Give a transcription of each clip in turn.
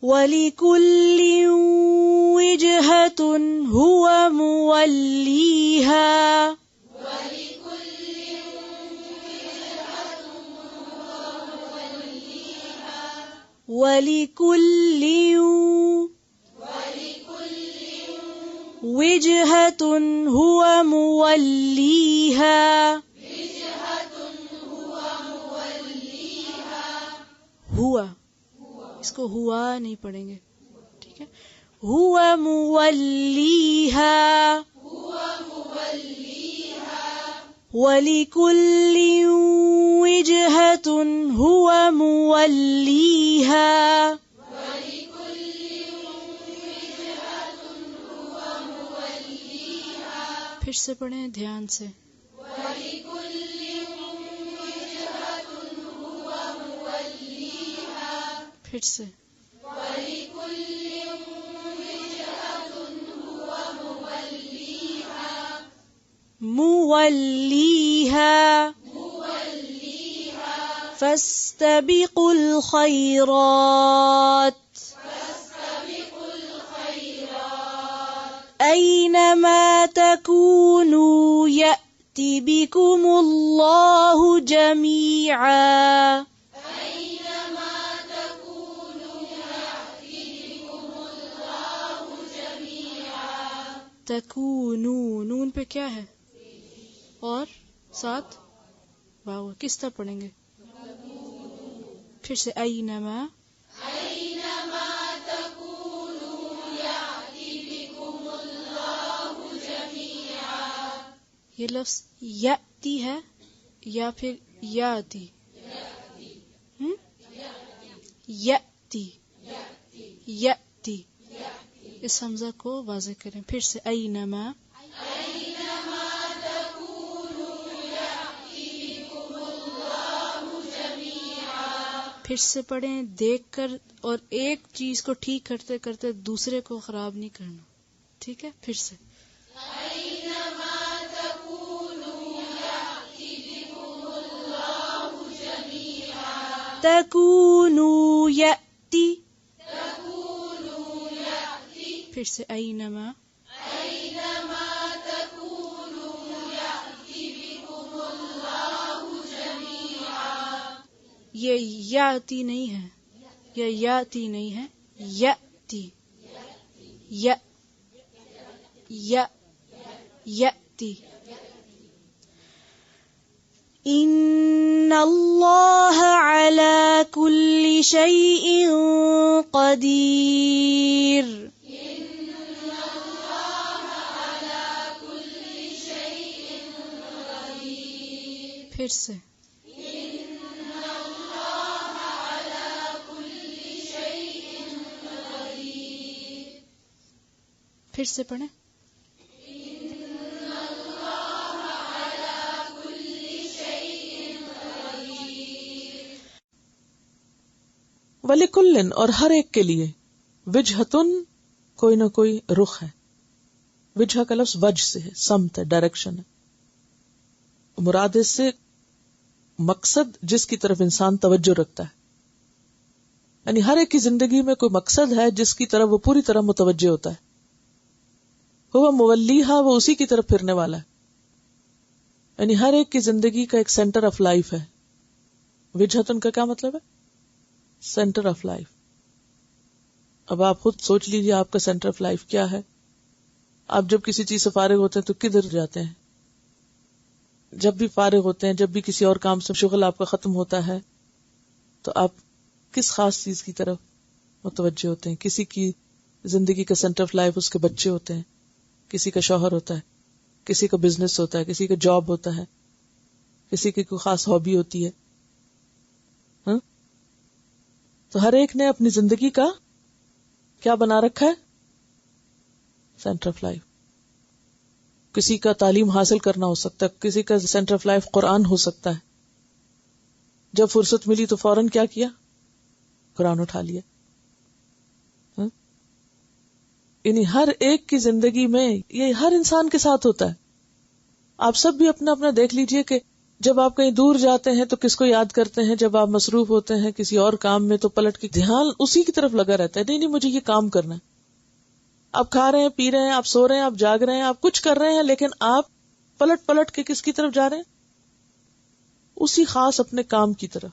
وَلِكُلٍّ وِجْهَةٌ هُوَ مُوَلِّيهَا وَلِكُلٍّ وِجْهَةٌ هُوَ مُوَلِّيهَا ہوا، اس کو ہوا نہیں پڑھیں گے، ٹھیک ہے، هُوَ مُوَلِّيهَا وَلِكُلٍّ وِجْهَةٌ هُوَ مُوَلِّيهَا پھر سے پڑھیں دھیان سے. پھر سے. مُوَلِّيهَا فَاسْتَبِقُوا الْخَيْرَاتِ أَيْنَمَا تَكُونُوا يَأْتِ بِكُمُ اللَّهُ جَمِيعًا. تَكُونُوا نون پہ کیا ہے اور ساتھ واو، کس طرح پڑھیں گے؟ پھر سے أَيْنَمَا یہ لفظ یاتی ہے یا پھر یاتی؟ یاتی یاتی، اس حمزہ کو واضح کریں. پھر سے اینما پھر سے پڑھیں دیکھ کر، اور ایک چیز کو ٹھیک کرتے کرتے دوسرے کو خراب نہیں کرنا، ٹھیک ہے. پھر سے تَكُونُوا يَأْتِ، پھر سے اینما یہ یاتی نہیں ہے، یہ یاتی نہیں ہے، یاتی یا یا یاتی. ان اللہ علی کل شیء قدیر. پھر سے پھر سے پڑھیں. وَلِكُلٍّ اور ہر ایک کے لیے، وجہتن کوئی نہ کوئی رخ ہے. وجہ کا لفظ وجہ سے ہے، سمت ہے، ڈائریکشن ہے. مراد اس سے مقصد جس کی طرف انسان توجہ رکھتا ہے، یعنی ہر ایک کی زندگی میں کوئی مقصد ہے جس کی طرف وہ پوری طرح متوجہ ہوتا ہے. وہ مولیہا، وہ اسی کی طرف پھرنے والا ہے. یعنی ہر ایک کی زندگی کا ایک سینٹر آف لائف ہے. وجہتن کا کیا مطلب ہے؟ Centre of life. اب آپ خود سوچ لیجیے آپ کا سینٹر آف لائف کیا ہے. آپ جب کسی چیز سے فارغ ہوتے ہیں تو کدھر جاتے ہیں؟ جب بھی فارغ ہوتے ہیں، جب بھی کسی اور کام سے شغل آپ کا ختم ہوتا ہے، تو آپ کس خاص چیز کی طرف متوجہ ہوتے ہیں؟ کسی کی زندگی کا سینٹر آف لائف اس کے بچے ہوتے ہیں، کسی کا شوہر ہوتا ہے، کسی کا بزنس ہوتا ہے، کسی کا جاب ہوتا ہے، کسی کی کوئی خاص ہابی ہوتی ہے. تو ہر ایک نے اپنی زندگی کا کیا بنا رکھا ہے؟ Centre of life. کسی کا تعلیم حاصل کرنا ہو سکتا ہے، کسی کا سینٹر آف لائف قرآن ہو سکتا ہے. جب فرصت ملی تو فوراً کیا کیا؟ قرآن اٹھا لیا. یعنی ہر ایک کی زندگی میں یہ ہر انسان کے ساتھ ہوتا ہے. آپ سب بھی اپنا اپنا دیکھ لیجئے کہ جب آپ کہیں دور جاتے ہیں تو کس کو یاد کرتے ہیں؟ جب آپ مصروف ہوتے ہیں کسی اور کام میں تو پلٹ کے دھیان اسی کی طرف لگا رہتا ہے، نہیں مجھے یہ کام کرنا ہے. آپ کھا رہے ہیں، پی رہے ہیں، آپ سو رہے ہیں، آپ جاگ رہے ہیں، آپ کچھ کر رہے ہیں، لیکن آپ پلٹ کے کس کی طرف جا رہے ہیں؟ اسی خاص اپنے کام کی طرف.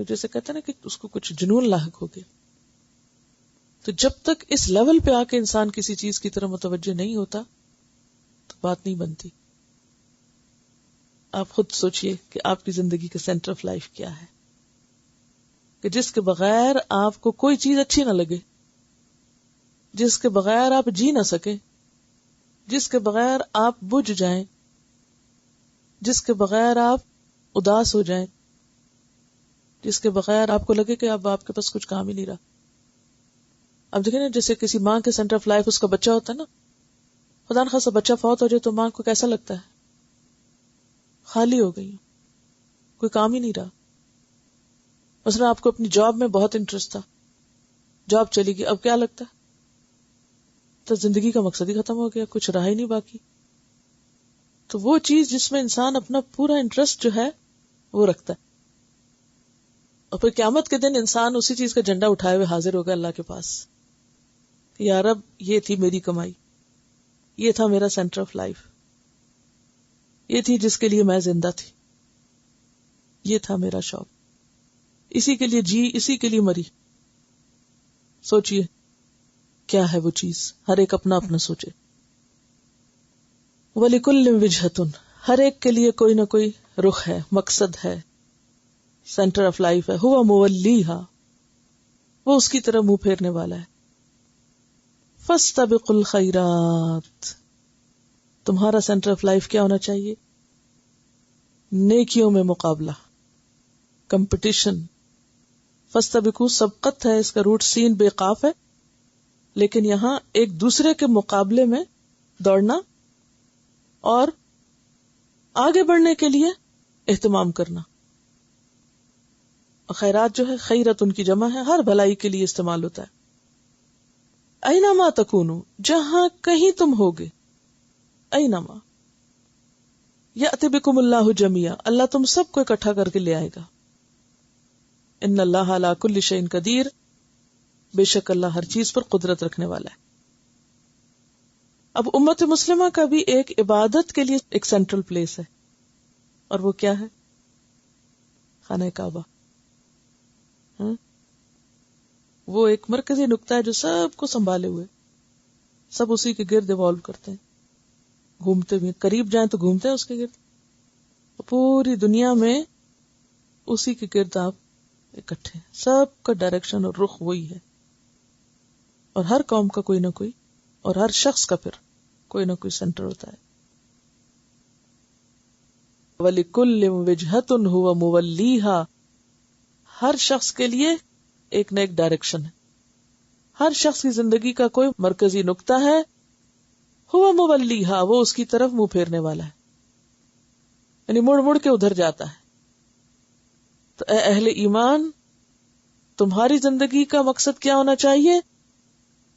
جیسے کہتے ہیں نا کہ اس کو کچھ جنون لاحق ہو گیا. تو جب تک اس لیول پہ آ کے انسان کسی چیز کی طرف متوجہ نہیں ہوتا تو بات نہیں بنتی. آپ خود سوچئے کہ آپ کی زندگی کا سینٹر آف لائف کیا ہے، کہ جس کے بغیر آپ کو کوئی چیز اچھی نہ لگے، جس کے بغیر آپ جی نہ سکیں، جس کے بغیر آپ بجھ جائیں، جس کے بغیر آپ اداس ہو جائیں، جس کے بغیر آپ کو لگے کہ اب آپ کے پاس کچھ کام ہی نہیں رہا. اب دیکھیں نا، جیسے کسی ماں کے سینٹر آف لائف اس کا بچہ ہوتا ہے نا، خدا نخواستہ بچہ فوت ہو جائے تو ماں کو کیسا لگتا ہے؟ خالی ہو گئی، کوئی کام ہی نہیں رہا. مثلا آپ کو اپنی جاب میں بہت انٹرسٹ تھا، جاب چلی گئی، اب کیا لگتا ہے؟ تو زندگی کا مقصد ہی ختم ہو گیا، کچھ رہا ہی نہیں باقی. تو وہ چیز جس میں انسان اپنا پورا انٹرسٹ جو ہے وہ رکھتا ہے، اور پھر قیامت کے دن انسان اسی چیز کا جھنڈا اٹھائے ہوئے حاضر ہوگا اللہ کے پاس کہ یا رب، یہ تھی میری کمائی، یہ تھا میرا سینٹر آف لائف، یہ تھی جس کے لیے میں زندہ تھی، یہ تھا میرا شوق، اسی کے لیے جی، اسی کے لیے مری. سوچئے کیا ہے وہ چیز؟ ہر ایک اپنا اپنا سوچے. وَلِكُلٍّ وِجْهَةٌ، ہر ایک کے لیے کوئی نہ کوئی رخ ہے، مقصد ہے، سینٹر آف لائف ہے. هُوَ مُوَلِّيهَا، وہ اس کی طرف منہ پھیرنے والا ہے. فَاسْتَبِقُوا الْخَيْرَاتِ، تمہارا سینٹر آف لائف کیا ہونا چاہیے؟ نیکیوں میں مقابلہ، کمپٹیشن. فَاسْتَبِقُوا سبقت ہے، اس کا روٹ سین بے قاف ہے، لیکن یہاں ایک دوسرے کے مقابلے میں دوڑنا اور آگے بڑھنے کے لیے اہتمام کرنا. خیرات جو ہے، خیرت ان کی جمع ہے، ہر بھلائی کے لیے استعمال ہوتا ہے. اینما تکونو، جہاں کہیں تم ہوگے، اینما یأتی بکم اللہ جمیعا، اللہ تم سب کو اکٹھا کر کے لے آئے گا. ان اللہ علی کل شیء قدیر، بے شک اللہ ہر چیز پر قدرت رکھنے والا ہے. اب امت مسلمہ کا بھی ایک عبادت کے لیے ایک سینٹرل پلیس ہے، اور وہ کیا ہے؟ خانہ کعبہ. وہ ایک مرکزی نقطہ ہے جو سب کو سنبھالے ہوئے، سب اسی کے گرد ایوالو کرتے ہیں، گھومتے ہوئے، قریب جائیں تو گھومتے ہیں اس کے گرد، پوری دنیا میں اسی کے گرد آپ اکٹھے، سب کا ڈائریکشن اور رخ وہی ہے. اور ہر قوم کا کوئی نہ کوئی، اور ہر شخص کا پھر کوئی نہ کوئی سینٹر ہوتا ہے. وَلِكُلٍّ وِجْهَةٌ هُوَ مُوَلِّيهَا، ہر شخص کے لیے ایک نہ ایک ڈائریکشن ہے، ہر شخص کی زندگی کا کوئی مرکزی نقطہ ہے. هُوَ مُوَلِّيهَا، وہ اس کی طرف منہ پھیرنے والا ہے، یعنی مڑ مڑ کے ادھر جاتا ہے. تو اے اہل ایمان، تمہاری زندگی کا مقصد کیا ہونا چاہیے؟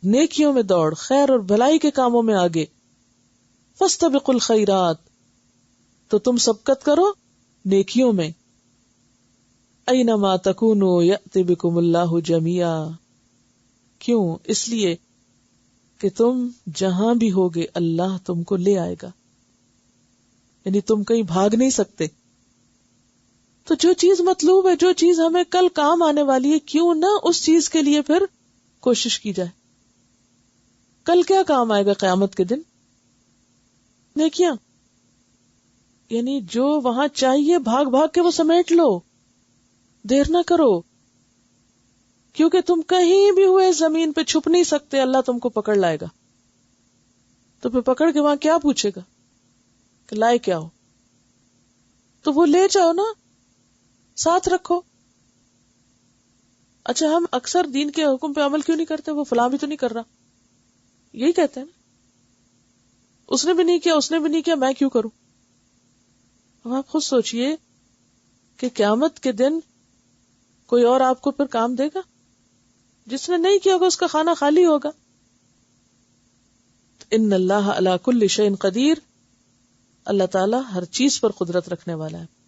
نیکیوں میں دوڑ، خیر اور بھلائی کے کاموں میں آگے. فاستبقوا الخیرات، تو تم سبقت کرو نیکیوں میں. اینما تکونوا یأتی بکم اللہ جمیعا، کیوں؟ اس لیے کہ تم جہاں بھی ہوگے اللہ تم کو لے آئے گا، یعنی تم کہیں بھاگ نہیں سکتے. تو جو چیز مطلوب ہے، جو چیز ہمیں کل کام آنے والی ہے، کیوں نہ اس چیز کے لیے پھر کوشش کی جائے. کل کیا کام آئے گا قیامت کے دن؟ نیکیاں. یعنی جو وہاں چاہیے بھاگ بھاگ کے وہ سمیٹ لو، دیر نہ کرو، کیونکہ تم کہیں بھی ہوئے زمین پہ چھپ نہیں سکتے، اللہ تم کو پکڑ لائے گا. تو پھر پکڑ کے وہاں کیا پوچھے گا کہ لائے کیا ہو؟ تو وہ لے جاؤ نا، ساتھ رکھو. اچھا، ہم اکثر دین کے حکم پہ عمل کیوں نہیں کرتے؟ وہ فلاں بھی تو نہیں کر رہا، یہی کہتے ہیں نا، اس نے بھی نہیں کیا، اس نے بھی نہیں کیا، میں کیوں کروں؟ اب آپ خود سوچئے کہ قیامت کے دن کوئی اور آپ کو پھر کام دے گا؟ جس نے نہیں کیا ہوگا اس کا خانہ خالی ہوگا. ان اللہ علی کل شیء قدیر، اللہ تعالیٰ ہر چیز پر قدرت رکھنے والا ہے.